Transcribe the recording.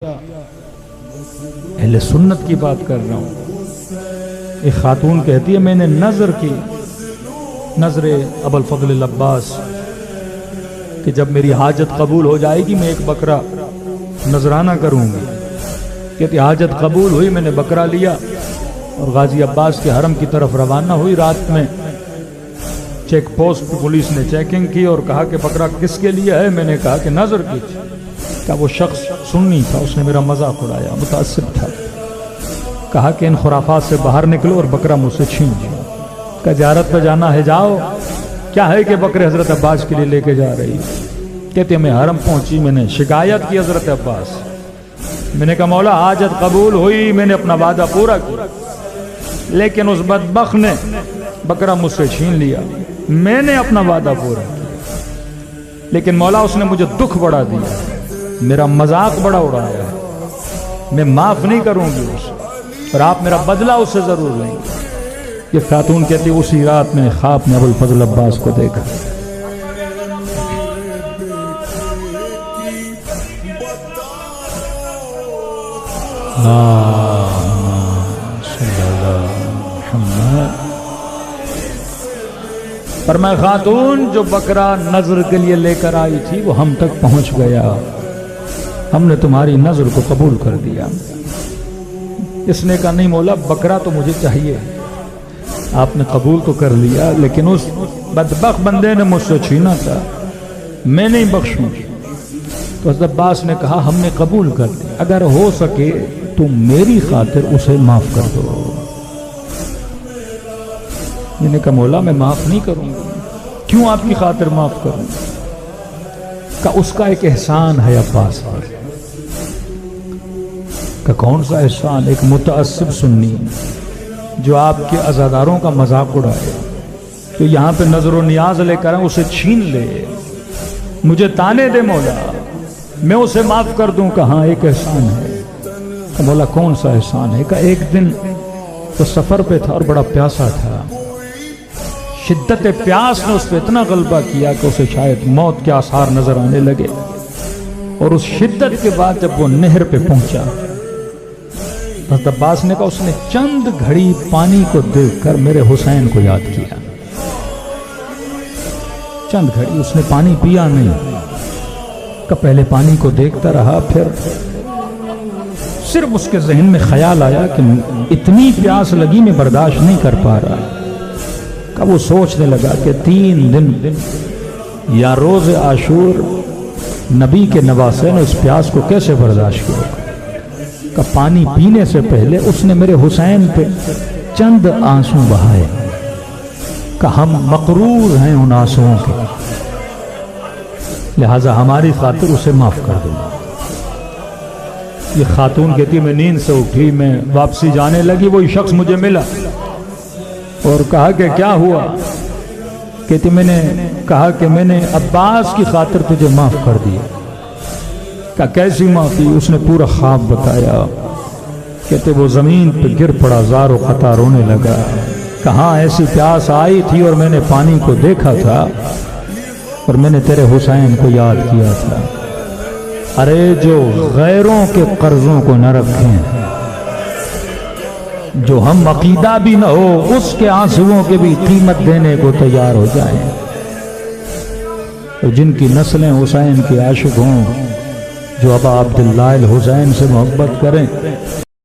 اہل سنت کی بات کر رہا ہوں۔ ایک خاتون کہتی ہے میں نے نظر کی، نظر ابو الفضل العباس، کہ جب میری حاجت قبول ہو جائے گی میں ایک بکرا نذرانہ کروں گی۔ کہتی حاجت قبول ہوئی، میں نے بکرا لیا اور غازی عباس کے حرم کی طرف روانہ ہوئی۔ رات میں چیک پوسٹ پولیس نے چیکنگ کی اور کہا کہ بکرا کس کے لیے ہے؟ میں نے کہا کہ نظر کی تھی۔ کہ وہ شخص سنی تھا، اس نے میرا مذاق اڑایا، متعصب تھا۔ کہا کہ ان خرافات سے باہر نکلو اور بکرا مجھ سے چھین لو۔ کہ زیارت پہ جانا ہے جاؤ، کیا ہے کہ بکرے حضرت عباس کے لیے لے کے جا رہی؟ کہتے میں حرم پہنچی، میں نے شکایت کی حضرت عباس، میں نے کہا مولا حاجت قبول ہوئی، میں نے اپنا وعدہ پورا کیا، لیکن اس بدبخت نے بکرا مجھ سے چھین لیا۔ میں نے اپنا وعدہ پورا کیا، لیکن مولا اس نے مجھے دکھ بڑا دیا، میرا مذاق بڑا اڑایا ہے، میں معاف نہیں کروں گی اسے، اور آپ میرا بدلہ اس سے ضرور لیں گے۔ یہ خاتون کہتی اسی رات میں خواب میں ابو الفضل عباس کو دیکھا۔ پر میں خاتون جو بکرا نظر کے لیے لے کر آئی تھی وہ ہم تک پہنچ گیا، ہم نے تمہاری نظر کو قبول کر دیا۔ اس نے کہا نہیں مولا بکرا تو مجھے چاہیے، آپ نے قبول تو کر لیا، لیکن اس بدبخت بندے نے مجھ سے چھینا تھا، میں نہیں بخشوں گی۔ تو حضرت عباس نے کہا ہم نے قبول کر دیا، اگر ہو سکے تو میری خاطر اسے معاف کر دو۔ میں نے کہا مولا میں معاف نہیں کروں گا۔ کیوں آپ کی خاطر معاف کروں؟ کہ اس کا ایک احسان ہے عباس پر۔ کہ کون سا احسان؟ ایک متعصب سنی جو آپ کے عزاداروں کا مذاق اڑائے، تو یہاں پہ نظر و نیاز لے کر اسے چھین لے، مجھے تانے دے مولا، میں اسے معاف کر دوں۔ کہ ہاں ایک احسان ہے۔ کہ مولا کون سا احسان ہے؟ کہ ایک دن تو سفر پہ تھا اور بڑا پیاسا تھا، شدت پیاس نے اس پہ اتنا غلبہ کیا کہ اسے شاید موت کے آثار نظر آنے لگے، اور اس شدت کے بعد جب وہ نہر پہ پہنچا، حضرت عباس نے کہا اس نے چند گھڑی پانی کو دیکھ کر میرے حسین کو یاد کیا۔ چند گھڑی اس نے پانی پیا نہیں، کہ پہلے پانی کو دیکھتا رہا، پھر صرف اس کے ذہن میں خیال آیا کہ اتنی پیاس لگی میں برداشت نہیں کر پا رہا۔ کہ وہ سوچنے لگا کہ 3 دن یا روز عاشور نبی کے نواسے نے اس پیاس کو کیسے برداشت کیا۔ کہ پانی پینے سے پہلے اس نے میرے حسین پہ چند آنسو بہائے، کہ ہم مقرور ہیں ان آنسوؤں کے، لہٰذا ہماری خاطر اسے معاف کر دوں۔ یہ خاتون کہتی میں نیند سے اٹھی، میں واپسی جانے لگی، وہی شخص مجھے ملا اور کہا کہ کیا ہوا؟ کہتی میں نے کہا کہ میں نے عباس کی خاطر تجھے معاف کر دیا۔ کہ کیسی معافی؟ اس نے پورا خواب بتایا۔ کہتے وہ زمین پہ گر پڑا، زار و قطع رونے لگا۔ کہاں ایسی پیاس آئی تھی اور میں نے پانی کو دیکھا تھا اور میں نے تیرے حسین کو یاد کیا تھا۔ ارے جو غیروں کے قرضوں کو نہ رکھیں، جو ہم عقیدہ بھی نہ ہو اس کے آنسوؤں کے بھی قیمت دینے کو تیار ہو جائیں، جن کی نسلیں حسین کے عاشق ہوں، جو ابا عبداللہ الحسین سے محبت کریں۔